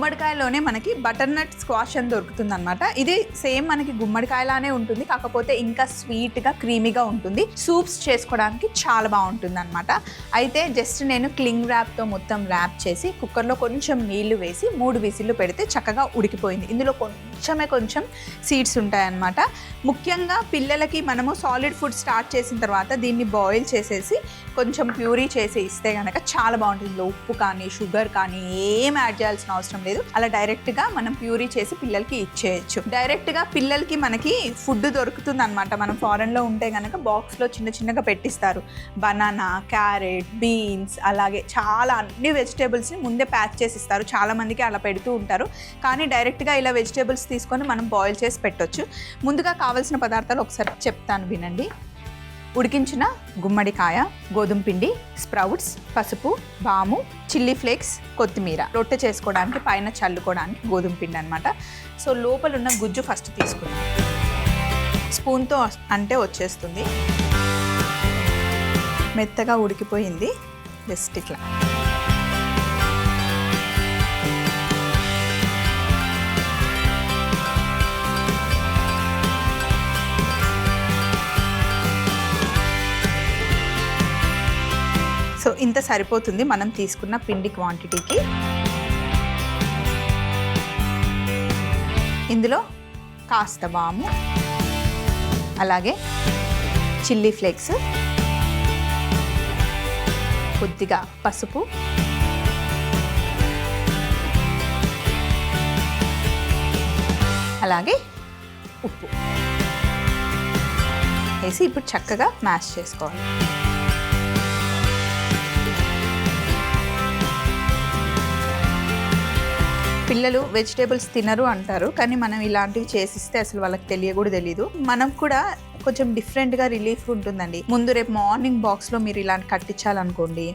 గుమ్మడికాయలోనే మనకి butternut squash అని దొరుకుతుంది అనమాట. ఇది సేమ్ మనకి గుమ్మడికాయలానే ఉంటుంది, కాకపోతే ఇంకా స్వీట్గా క్రీమీగా ఉంటుంది. సూప్స్ చేసుకోవడానికి చాలా బాగుంటుంది అనమాట. అయితే జస్ట్ నేను క్లింగ్ ర్యాప్తో మొత్తం ర్యాప్ చేసి కుక్కర్లో కొంచెం నీళ్లు వేసి 3 విజిల్లు పెడితే చక్కగా ఉడికిపోయింది. ఇందులో కొంచెం సీడ్స్ ఉంటాయన్నమాట. ముఖ్యంగా పిల్లలకి మనము సాలిడ్ ఫుడ్ స్టార్ట్ చేసిన తర్వాత దీన్ని బాయిల్ చేసేసి కొంచెం ప్యూరీ చేసి ఇస్తే కనుక చాలా బాగుంటుంది. ఉప్పు కానీ షుగర్ కానీ ఏం యాడ్ చేయాల్సిన అవసరం లేదు. అలా డైరెక్ట్గా మనం ప్యూరీ చేసి పిల్లలకి ఇచ్చేయచ్చు. డైరెక్ట్గా పిల్లలకి మనకి ఫుడ్ దొరుకుతుంది అనమాట. మనం ఫారెన్లో ఉంటే కనుక బాక్స్లో చిన్నగా పెట్టిస్తారు. బనానా, క్యారెట్, బీన్స్, అలాగే చాలా అన్ని వెజిటేబుల్స్ని ముందే ప్యాక్ చేసి ఇస్తారు. చాలామందికి అలా పెడుతూ ఉంటారు. కానీ డైరెక్ట్గా ఇలా వెజిటేబుల్స్ తీసుకొని మనం బాయిల్ చేసి పెట్టొచ్చు. ముందుగా కావాల్సిన పదార్థాలు ఒకసారి చెప్తాను వినండి. ఉడికించిన గుమ్మడికాయ, గోధుమ పిండి, స్ప్రౌట్స్, పసుపు, వాము, చిల్లీ ఫ్లేక్స్, కొత్తిమీర, రొట్టె చేసుకోవడానికి పైన చల్లుకోవడానికి గోధుమ పిండి అనమాట. సో లోపల ఉన్న గుజ్జు ఫస్ట్ తీసుకుందాం. స్పూన్తో అంటే వచ్చేస్తుంది. మెత్తగా ఉడికిపోయింది. జస్ట్ ఇట్లా సో ఇంత సరిపోతుంది మనం తీసుకున్న పిండి క్వాంటిటీకి. ఇందులో కాస్త వాము, అలాగే చిల్లీ ఫ్లేక్స్, కొద్దిగా పసుపు, అలాగే ఉప్పు వేసి ఇప్పుడు చక్కగా మ్యాష్ చేసుకోవాలి. పిల్లలు వెజిటేబుల్స్ తినరు అంటారు, కానీ మనం ఇలాంటివి చేసిస్తే అసలు వాళ్ళకి తెలియదు. మనం కూడా కొంచెం డిఫరెంట్గా రిలీఫ్ ఉంటుందండి. ముందు రేపు మార్నింగ్ బాక్స్లో మీరు ఇలాంటి కట్టించాలనుకోండి,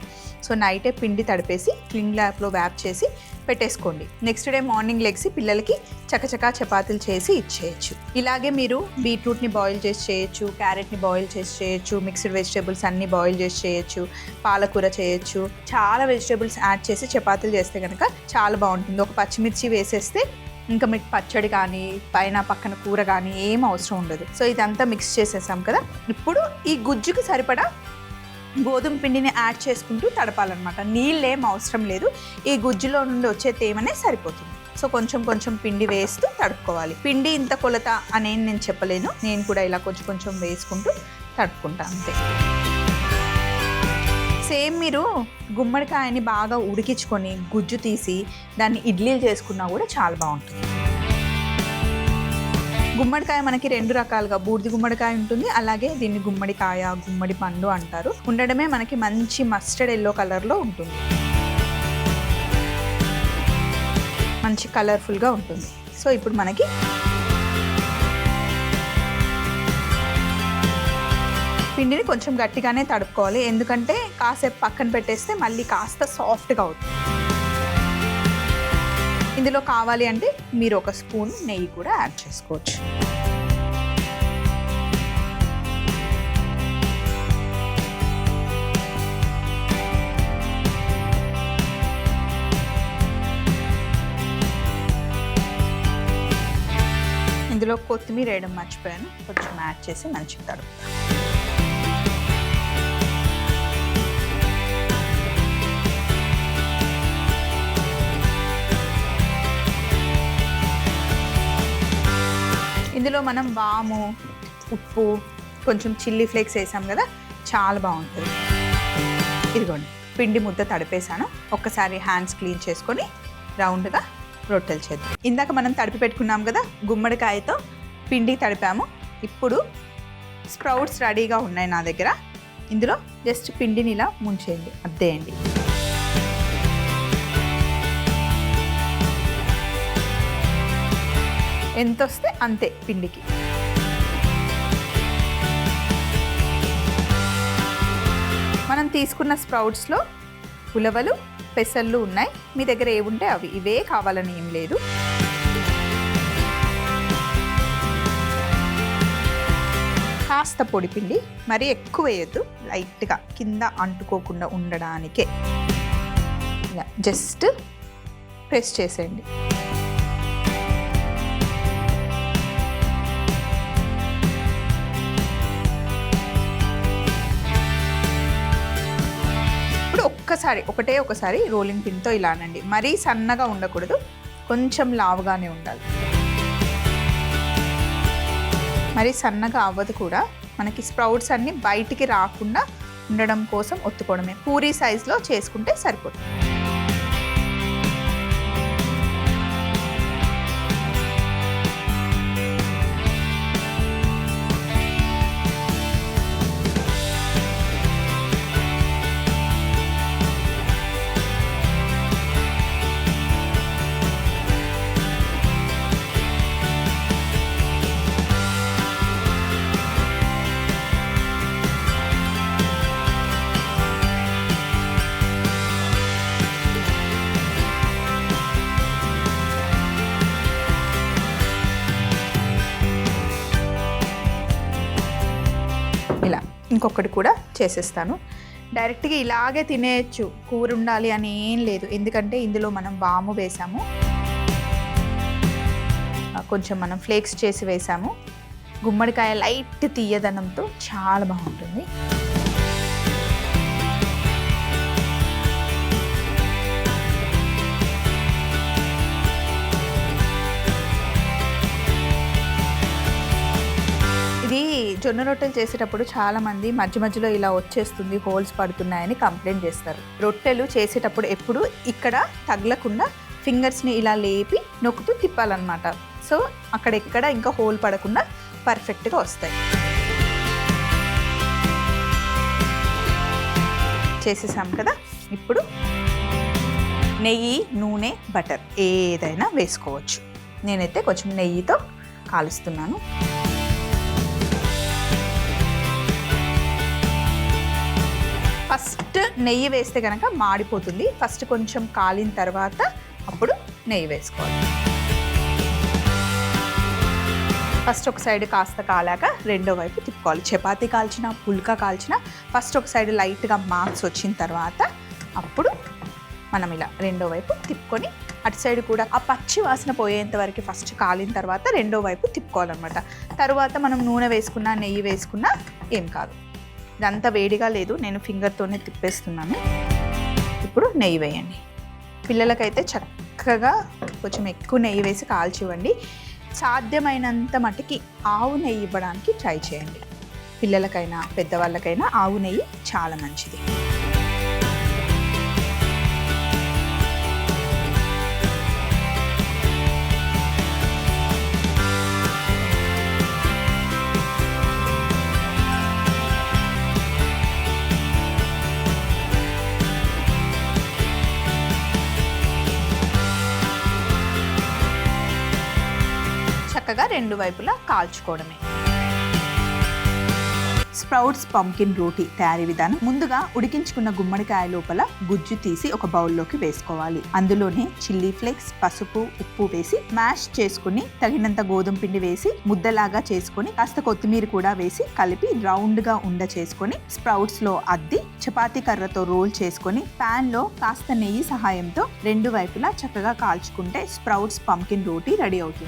సో నైటే పిండి తడిపేసి క్లింగ్ ల్యాప్లో వ్యాప్ చేసి పెట్టేసుకోండి. నెక్స్ట్ డే మార్నింగ్ లెగ్సి పిల్లలకి చకచకా చపాతీలు చేసి ఇచ్చేయచ్చు. ఇలాగే మీరు బీట్రూట్ని బాయిల్ చేసి చేయొచ్చు, క్యారెట్ని బాయిల్ చేసి చేయొచ్చు, మిక్స్డ్ వెజిటేబుల్స్ అన్నీ బాయిల్ చేసి చేయొచ్చు, పాలకూర చేయొచ్చు. చాలా వెజిటేబుల్స్ యాడ్ చేసి చపాతీలు చేస్తే కనుక చాలా బాగుంటుంది. ఒక పచ్చిమిర్చి వేసేస్తే ఇంకా మీకు పచ్చడి కానీ పక్కన కూర కానీ ఏం అవసరం ఉండదు. సో ఇదంతా మిక్స్ చేసేసాం కదా. ఇప్పుడు ఈ గుజ్జుకి సరిపడా గోధుమ పిండిని యాడ్ చేసుకుంటూ తడపాలన్నమాట. నీళ్ళు ఏం అవసరం లేదు. ఈ గుజ్జులో నుండి వచ్చే తేమనే సరిపోతుంది. సో కొంచెం పిండి వేస్తూ తడుపుకోవాలి. పిండి ఇంత కొలత అనేది నేను చెప్పలేను. నేను కూడా ఇలా కొంచెం వేసుకుంటూ తడుపుకుంటాను అంతే. సేమ్ మీరు గుమ్మడికాయని బాగా ఉడికించుకొని గుజ్జు తీసి దాన్ని ఇడ్లీలు చేసుకున్నా కూడా చాలా బాగుంటుంది. గుమ్మడికాయ మనకి 2 రకాలుగా, బూడిది గుమ్మడికాయ ఉంటుంది, అలాగే దీన్ని గుమ్మడికాయ, గుమ్మడి పండు అంటారు. ఉండడమే మనకి మంచి మస్టర్డ్ ఎల్లో కలర్లో ఉంటుంది. మంచి కలర్ఫుల్గా ఉంటుంది. సో ఇప్పుడు మనకి పిండిని కొంచెం గట్టిగానే తడుపుకోవాలి, ఎందుకంటే కాసేపు పక్కన పెట్టేస్తే మళ్ళీ కాస్త సాఫ్ట్గా అవుతుంది. ఇందులో కావాలి అంటే మీరు ఒక స్పూన్ నెయ్యి కూడా యాడ్ చేసుకోవచ్చు. ఇందులో కొత్తిమీర వేయడం మర్చిపోయాను, కొంచెం యాడ్ చేసి మంచిగా తడుపుతాను. ఇందులో మనం వాము, ఉప్పు, కొంచెం చిల్లీ ఫ్లేక్స్ వేసాం కదా, చాలా బాగుంటుంది. ఇదిగోండి పిండి ముద్ద తడిపేసాను. ఒక్కసారి హ్యాండ్స్ క్లీన్ చేసుకొని రౌండ్గా రొట్టెలు చేద్దాం. ఇందాక మనం తడిపి పెట్టుకున్నాం కదా, గుమ్మడికాయతో పిండి తడిపాము. ఇప్పుడు స్ప్రౌట్స్ రెడీగా ఉన్నాయి నా దగ్గర. ఇందులో జస్ట్ పిండిని ఇలా ముంచేయండి, అద్దేయండి. ఎంత వస్తే అంతే పిండికి. మనం తీసుకున్న స్ప్రౌట్స్లో ఉలవలు, పెసళ్ళు ఉన్నాయి. మీ దగ్గర ఏముంటే అవి, ఇవే కావాలని ఏం లేదు. కాస్త పొడి పిండి, మరీ ఎక్కువ వేయద్దు, లైట్గా కింద అంటుకోకుండా ఉండడానికే. ఇలా జస్ట్ ప్రెస్ చేసేయండి. ఇప్పుడు ఒకసారి రోలింగ్ పిన్తో ఇలానండి. మరీ సన్నగా ఉండకూడదు, కొంచెం లావుగానే ఉండాలి. మరి సన్నగా అవ్వదు కూడా. మనకి స్ప్రౌట్స్ అన్నీ బయటికి రాకుండా ఉండడం కోసం ఒత్తుకోవడమే. పూరీ సైజులో చేసుకుంటే సరిపోతుంది. ఇలా ఇంకొకటి కూడా చేసేస్తాను. డైరెక్ట్గా ఇలాగే తినేయచ్చు, కూర ఉండాలి అని ఏం లేదు. ఎందుకంటే ఇందులో మనం వాము వేసాము, కొంచెం మనం ఫ్లేక్స్ చేసి వేసాము. గుమ్మడికాయ లైట్ తీయదనంతో చాలా బాగుంటుంది. ఇది జొన్న రొట్టెలు చేసేటప్పుడు చాలామంది మధ్యలో ఇలా వచ్చేస్తుంది, హోల్స్ పడుతున్నాయని కంప్లైంట్ చేస్తారు. రొట్టెలు చేసేటప్పుడు ఎప్పుడు ఇక్కడ తగలకుండా ఫింగర్స్ని ఇలా లేపి నొక్కుతూ తిప్పాలన్నమాట. సో అక్కడెక్కడ ఇంకా హోల్ పడకుండా పర్ఫెక్ట్గా వస్తాయి. చేసేసాం కదా. ఇప్పుడు నెయ్యి, నూనె, బటర్ ఏదైనా వేసుకోవచ్చు. నేనైతే కొంచెం నెయ్యితో కాలుస్తున్నాను. ఫస్ట్ నెయ్యి వేస్తే కనుక మాడిపోతుంది. ఫస్ట్ కొంచెం కాలిన తర్వాత అప్పుడు నెయ్యి వేసుకోవాలి. ఫస్ట్ ఒక సైడ్ కాస్త కాలాక రెండో వైపు తిప్పుకోవాలి. చపాతీ కాల్చినా, పుల్కా కాల్చినా ఫస్ట్ ఒక సైడ్ లైట్గా మార్క్స్ వచ్చిన తర్వాత అప్పుడు మనం ఇలా రెండో వైపు తిప్పుకొని అటు సైడ్ కూడా ఆ పచ్చి వాసన పోయేంత వరకు ఫస్ట్ కాలిన తర్వాత రెండో వైపు తిప్పుకోవాలన్నమాట. తర్వాత మనం నూనె వేసుకున్నా, నెయ్యి వేసుకున్నా ఏం కాదు. ఇదంతా వేడిగా లేదు, నేను ఫింగర్తోనే తిప్పేస్తున్నాను. ఇప్పుడు నెయ్యి వేయండి. పిల్లలకైతే చక్కగా కొంచెం ఎక్కువ నెయ్యి వేసి కాల్చివ్వండి. సాధ్యమైనంత మటుకి ఆవు నెయ్యి ఇవ్వడానికి ట్రై చేయండి. పిల్లలకైనా పెద్దవాళ్ళకైనా ఆవు నెయ్యి చాలా మంచిది. చక్కగా రెండు వైపులా కాల్చుకోవడమే. స్ప్రౌట్స్ పంకిన్ రోటీ తయారీ విధానం. ముందుగా ఉడికించుకున్న గుమ్మడికాయ లోపల గుజ్జు తీసి ఒక బౌల్లోకి వేసుకోవాలి. అందులోనే చిల్లీ ఫ్లేక్స్, పసుపు, ఉప్పు వేసి మ్యాష్ చేసుకుని తగినంత గోధుమ పిండి వేసి ముద్దలాగా చేసుకొని కాస్త కొత్తిమీర కూడా వేసి కలిపి రౌండ్ గా ఉండ చేసుకొని స్ప్రౌట్స్ లో అద్ది చపాతీ కర్రతో రోల్ చేసుకొని పాన్ లో కాస్త నెయ్యి సహాయంతో రెండు వైపులా చక్కగా కాల్చుకుంటే స్ప్రౌట్స్ పంకిన్ రోటీ రెడీ అవుతుంది.